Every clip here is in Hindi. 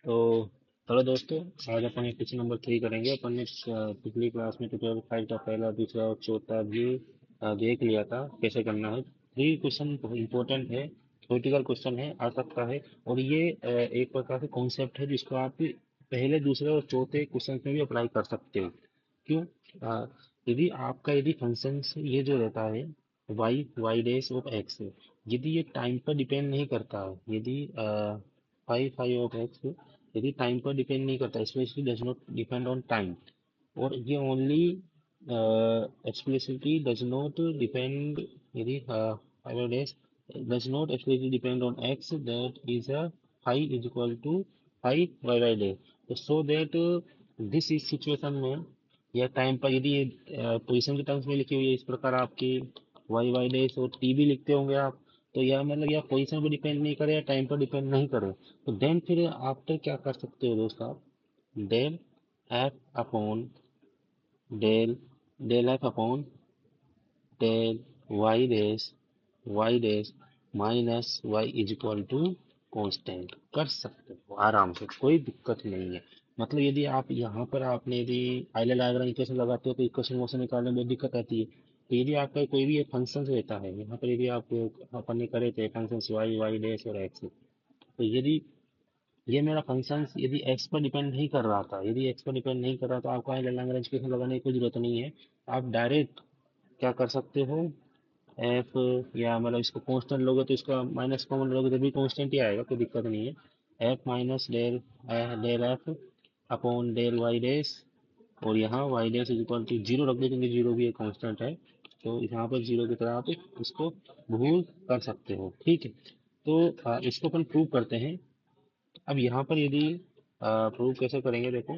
तो हेलो दोस्तों। आज अपन ये क्वेश्चन नंबर 3 करेंगे। अपन ने पिछली क्लास में ट्यूटोरियल 5 का पहला दूसरा और चौथा भी देख लिया था कैसे करना है। 3 क्वेश्चन इंपॉर्टेंट है, थ्योरेटिकल क्वेश्चन है, आ सकता है। और ये एक प्रकार से कॉन्सेप्ट है जिसको आप पहले दूसरे और चौथे क्वेश्चन में भी अप्लाई कर सकते हो। क्यों? अ, यदि फंक्शन ये जो रहता है वाई डैश ऑफ एक्स, यदि ये टाइम पर डिपेंड नहीं करता है, यदि फाइव फाइव ऑफ एक्स यदि टाइम पर डिपेंड नहीं करता, specially does not depend on time, और ये only explicitly does not depend, यदि five days does not explicitly depend on x, that is a five is equal to five y by day. तो so that this is situation में या टाइम पर यदि पोजिशन के टर्म्स में लिखी हुई है इस प्रकार आपकी वाई वाई डेज और टी भी लिखते होंगे आप, तो यह मतलब या पोजिशन पर डिपेंड नहीं करे या टाइम पर डिपेंड नहीं करे, तो देन फिर आफ्टर क्या कर सकते हो दोस्त आप? Del F upon del del F upon del Y dash minus Y is equal to constant कर सकते हो आराम से, कोई दिक्कत नहीं है। मतलब यदि आप यहाँ पर आपने यदि आइलर डायग्राम इक्वेशन लगाते हो तो इक्वेशन वोशन निकालने में बहुत दिक्कत आती है। तो यदि आपका कोई भी एक फंक्शन रहता है यहाँ पर, यदि आप अपन ने करे थे फंक्शन वाई वाई डैश और एक्स, तो यदि ये मेरा फंक्शन यदि एक्स पर डिपेंड नहीं कर रहा था, यदि एक्स पर डिपेंड नहीं कर रहा तो आपको लैग्रेंज इक्वेशन लगाने की कोई जरूरत नहीं है। आप डायरेक्ट क्या कर सकते हो? एफ, या मतलब इसको कांस्टेंट लोगे तो इसका माइनस कॉमन लोगे तो भी कांस्टेंट ही आएगा, कोई दिक्कत नहीं है। F minus del del F upon del Y dash, और यहाँ Y dash is equal to zero रख दो क्योंकि जीरो भी एक कांस्टेंट है। तो यहाँ पर जीरो की तरह आप इसको भूल कर सकते हो, ठीक है। तो इसको अपन प्रूव करते हैं। अब यहाँ पर यदि प्रूव कैसे करेंगे, देखो।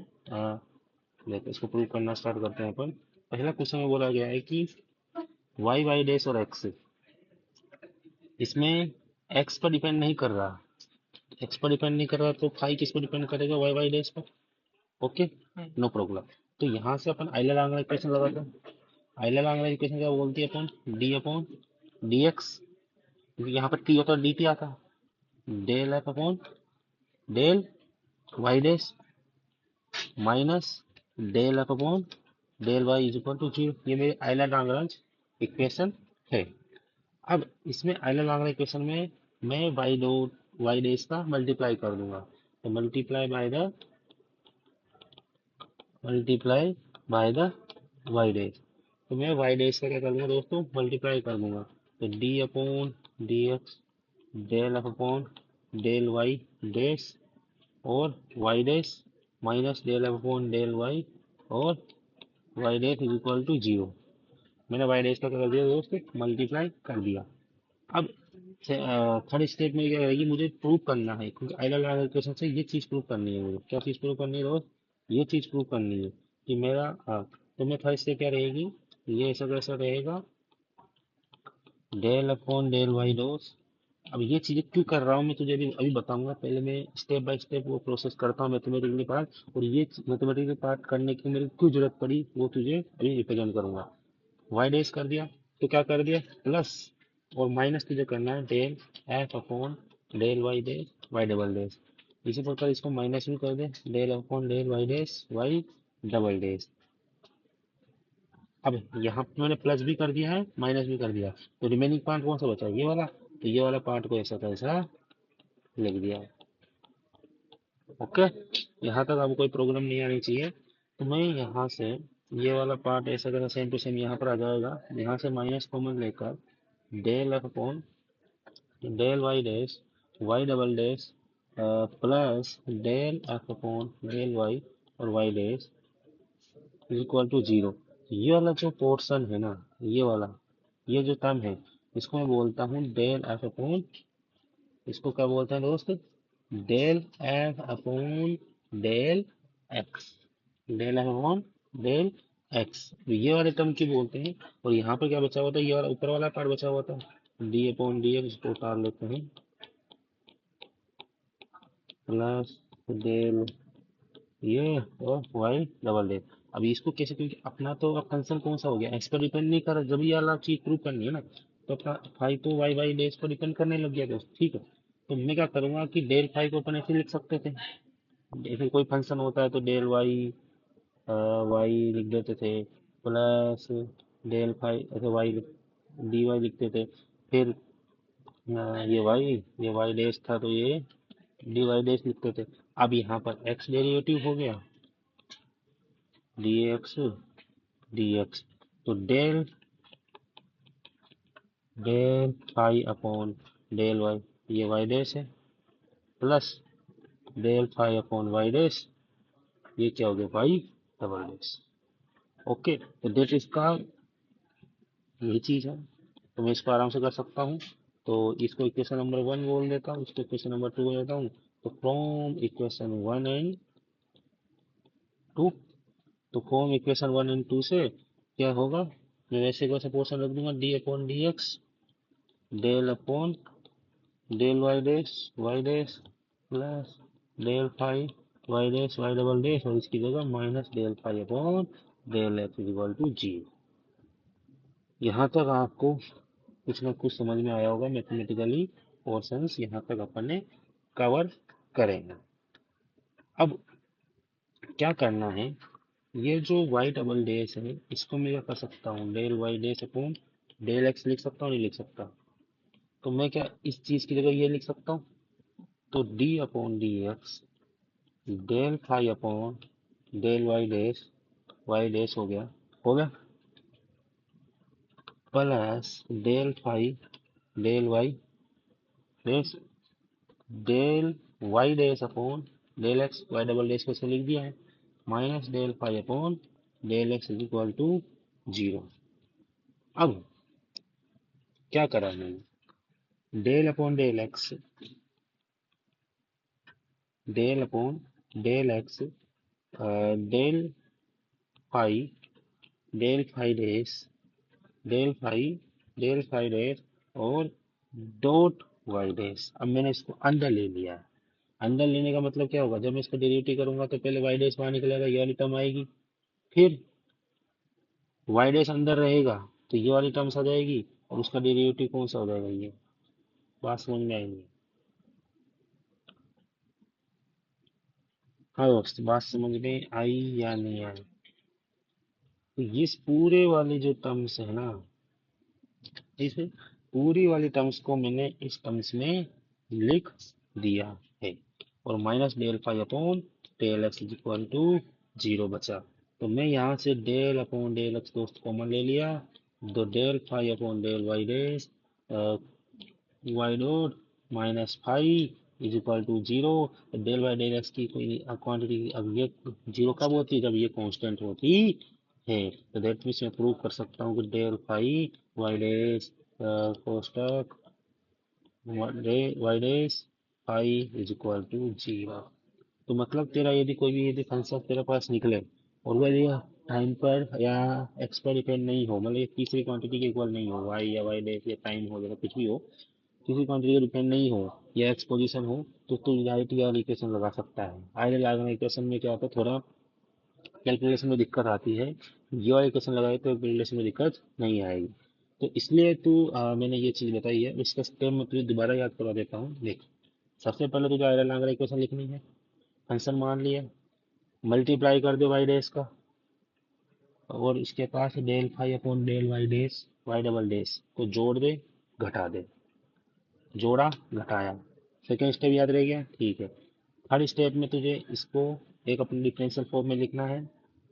देखो इसको प्रूव करना स्टार्ट करते हैं अपन। पहला क्वेश्चन में बोला गया है कि वाई वाई डैश और एक्स, इसमें एक्स पर डिपेंड नहीं कर रहा। एक्स पर डिपेंड नहीं कर रहा तो फाई किस पर डिपेंड करेगा? वाई वाई डैश पर। Okay, no problem. तो यहाँ से अपन आइलर लांगरा इक्वेशन लगाते हैं। आइलर लांगरा इक्वेशन क्या बोलती है? अपन डी अपॉन डी एक्स, क्योंकि यहाँ पर टी होता है डी टी आता है, del F upon del Y dash minus del F upon del Y is equal to zero. ये मेरी आइलर लाग्रांज इक्वेशन है। अब इसमें आइलर लाग्रांज इक्वेशन में मैं वाई डेज का मल्टीप्लाई कर दूंगा। तो multiply by the Y dash. तो मैं वाई डेज का क्या कर दूंगा दोस्तों? मल्टीप्लाई कर दूंगा। तो D upon D x del F upon del y days और y dash minus del F upon del y और y dash is equal to zero. मैंने वाई डैश का क्या कर दिया दोस्त? मल्टीप्लाई कर दिया। अब थर्ड स्टेप में क्या रहेगी? मुझे प्रूव करना है, क्योंकि आइलर इक्वेशन से ये चीज प्रूव करनी है। मुझे क्या चीज प्रूव करनी है दोस्त? ये चीज प्रूव करनी है कि मेरा तो मैं थर्ड स्टेप क्या रहेगी? ये ऐसा कैसा रहेगा? Del upon del Y dash. अब ये चीजें क्यों कर रहा हूँ मैं तुझे अभी अभी बताऊंगा। पहले मैं स्टेप बाय स्टेप वो प्रोसेस करता हूँ मैथमेटिकली पार्ट, और ये मैथमेटिकल पार्ट करने की मेरी क्यों जरूरत पड़ी वो तुझे अभी रिप्रेजेंट करूंगा। वाई डैश कर दिया तो क्या कर दिया? प्लस और माइनस तुझे करना है del F upon del Y dash y double dash. इसी प्रकार इसको माइनस भी कर दे, del upon del Y dash y double dash. अब यहाँ पे मैंने प्लस भी कर दिया है माइनस भी कर दिया, तो रिमेनिंग पार्ट कौन सा बचा? ये वाला। तो ये वाला पार्ट को ऐसा कैसा लिख दिया। ओके, यहाँ तक आपको कोई प्रॉब्लम नहीं आनी चाहिए। तो मैं यहाँ से ये वाला पार्ट ऐसा कैसा सेम टू सेम यहाँ पर आ जाएगा। यहाँ से माइनस कॉमन लेकर del F upon del Y dash y double dash plus del F upon del y और y dash equal to zero. ये वाला जो पोर्शन है ना, ये वाला, ये जो टर्म है, इसको मैं बोलता हूँ डेल एफ अपॉन, इसको क्या बोलते हैं दोस्त? Del F upon del X. Del F upon del X, तो ये वाले टर्म की बोलते हैं। और यहाँ पर क्या बचा हुआ था? ये वाला ऊपर वाला पार्ट बचा हुआ था, डी अपॉन डी एक्स, इसको उतार लेते हैं, प्लस डेल ये और वाई डबल डेल। अब इसको कैसे, क्योंकि अपना तो अब फंक्शन कौन सा हो गया? एक्स पर डिपेंड नहीं कर रहा, जब ये वाला चीज प्रूव करनी है ना, तो अपना फाइव तो वाई वाई डेज पर डिपेंड करने लग गया दोस्त, ठीक है। तो मैं क्या करूंगा कि डेल फाइव को अपन ऐसे लिख सकते थे, जैसे कोई फंक्शन होता है तो डेल वाई, वाई लिख देते थे, प्लस डेल फाई ऐसे वाई डी वाई लिखते थे। फिर ये वाई डैश था तो ये डी वाई डैश लिखते थे। अब यहाँ पर एक्स डेरिवेटिव हो गया, डी एक्स डी एक्स, तो del del phi upon del Y, ये वाई डैश है, plus del phi upon Y dash, ये क्या हो गया वाई डबल डैश। ओके, तो डेट इसका यही चीज है, तो मैं इसको आराम से कर सकता हूँ। तो इसको इक्वेशन नंबर 1 बोल देता हूँ, इसको इक्वेशन नंबर 2 बोल देता हूँ। तो फ्रॉम इक्वेशन 1 एंड 2, तो फ्रॉम इक्वेशन 1 एंड 2 से क्या होगा, मैं वैसे को पोर्शन रख दूंगा, D upon D x del upon del Y dash plus del phi Y double dash, और इसकी जगह minus del phi upon del X equal to 0। यहाँ तक आपको कुछ ना कुछ समझ में आया होगा मैथमेटिकली, पोर्शंस यहाँ तक अपन ने कवर करेंगे। अब क्या करना है, ये जो वाई डबल डैश है इसको मैं क्या कर सकता हूँ, del Y dash upon del X लिख सकता हूँ, नहीं लिख सकता? तो मैं क्या इस चीज की जगह ये लिख सकता हूँ, तो D upon D x del phi upon del Y dash हो गया plus del phi del Y dash del Y dash upon del X Y double dash को लिख दिया है, minus del phi upon del X is equal to 0। अब क्या करा मैंने, del upon del upon del X del phi del phi dash del phi del phi dash और डॉट वाई डैश। अब मैंने इसको अंदर ले लिया है। अंदर लेने का मतलब क्या होगा, जब मैं इसको डेरिवेटिव करूंगा तो पहले वाई डैश बाहर निकलेगा, ये वाली टर्म आएगी, फिर वाई डैश अंदर रहेगा तो ये वाली टर्म्स आ जाएगी, और उसका डेरिवेटिव कौन सा हो जाएगा, ये बात समझ में आएंगी? हाँ दोस्त, बात समझ में आई या नहीं आई? तो इस पूरे वाले जो टर्म्स है ना, इस पूरी वाली टर्म्स को मैंने इस टर्म्स में लिख दिया है, और minus del phi upon del X is equal to 0 बचा। तो मैं यहाँ से डेल अपॉन डेल एक्स दोस्त कॉमन ले लिया, तो del phi upon del Y dash Y dot minus five is equal to 0। Del by del X की कोई क्वांटिटी, अब ये 0 कब होती है, जब ये कांस्टेंट होती है। तो दैट मीन्स मैं प्रूव कर सकता हूँ कि डेल फाइव वाई डैश कोष्टक y dash five is equal to 0। तो मतलब तेरा यदि कोई भी यदि फंक्शन तेरे पास निकले, और वह यदि टाइम पर या एक्स पर डिपेंड नहीं हो, मतलब ये तीसरी क्वांटिटी के इक्वल नहीं हो, वाई या वाई डैश या टाइम हो या कुछ भी हो, किसी क्वांटिटी का डिपेंड नहीं हो या एक्स पोजीशन हो, तो तू डायरेक्ट वाली इक्वेशन लगा सकता है। आइडियल लॉगरिथम इक्वेशन में क्या होता है, थोड़ा कैलकुलेशन में दिक्कत आती है, ये वाली इक्वेशन लगाए तो कैलकुलेशन में दिक्कत नहीं आएगी। तो इसलिए मैंने ये चीज बताई है, इसका स्टेप मैं तुझे दोबारा याद करवा देता हूँ, देख। सबसे पहले तुझे आइडियल लॉगरिथम इक्वेशन लिखनी है, फंक्शन मान लिया, मल्टीप्लाई कर दो वाई डैश का, और इसके पास del phi upon del Y dash y double dash को जोड़ दे, घटा दे, जोड़ा घटाया, सेकेंड स्टेप याद रह गया, ठीक है। थर्ड स्टेप में तुझे इसको एक अपने डिफरेंशियल फॉर्म में लिखना है,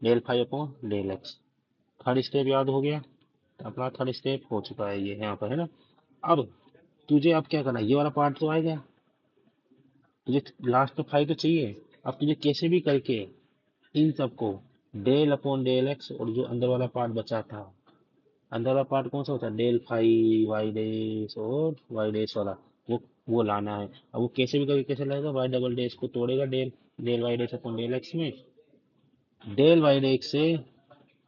del five upon del X. Third step याद हो गया, तो अपना थर्ड स्टेप हो चुका है ये यहाँ पर, है ना। अब तुझे अब क्या करना है, ये वाला पार्ट तो आ गया, तुझे लास्ट में फाइव तो चाहिए। अब तुझे कैसे भी करके इन सबको डेल अपॉन डेल एक्स, और जो अंदर वाला पार्ट बचा था, अंदर वाला पार्ट कौन सा होता है, डेल फाई वाई डैश और वाई डैश वाला, वो लाना है। अब वो कैसे भी करके कैसे लाएगा, वाई डबल डैश को तोड़ेगा del del Y dash upon del x में, डेल वाई डैश से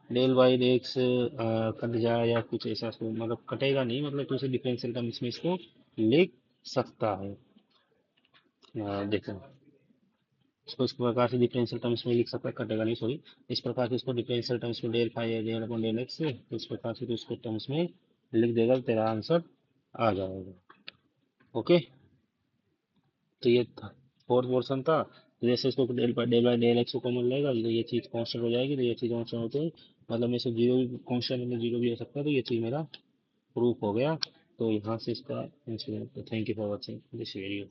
डेल वाई डैश कट जाए या कुछ ऐसा, मतलब कटेगा नहीं, मतलब तो उसे डिफरेंशियल टर्म्स में इसको लिख सकता है। देखो, इसको इस प्रकार से डिफरेंशियल टर्म्स में लिख सकता है, कटेगा नहीं, सॉरी। इस प्रकार से इसको डिफरेंशियल टर्म्स में del phi del upon del X से, तो इस प्रकार से तो इसको टर्म्स में लिख देगा, तो तेरा आंसर आ जाएगा। ओके, तो ये था। फोर्थ पोर्शन था, तो जैसे इसको डेल बाय डेल एक्स को कॉमन लेगा तो ये चीज़ कांस्टेंट हो जाएगी, तो ये चीज़ कांस्टेंट होते ही मतलब में से जीरो भी कांस्टेंट में जीरो भी हो सकता है, तो ये चीज़ मेरा प्रूफ हो गया। तो यहाँ से इसका answer. Thank you for watching this video.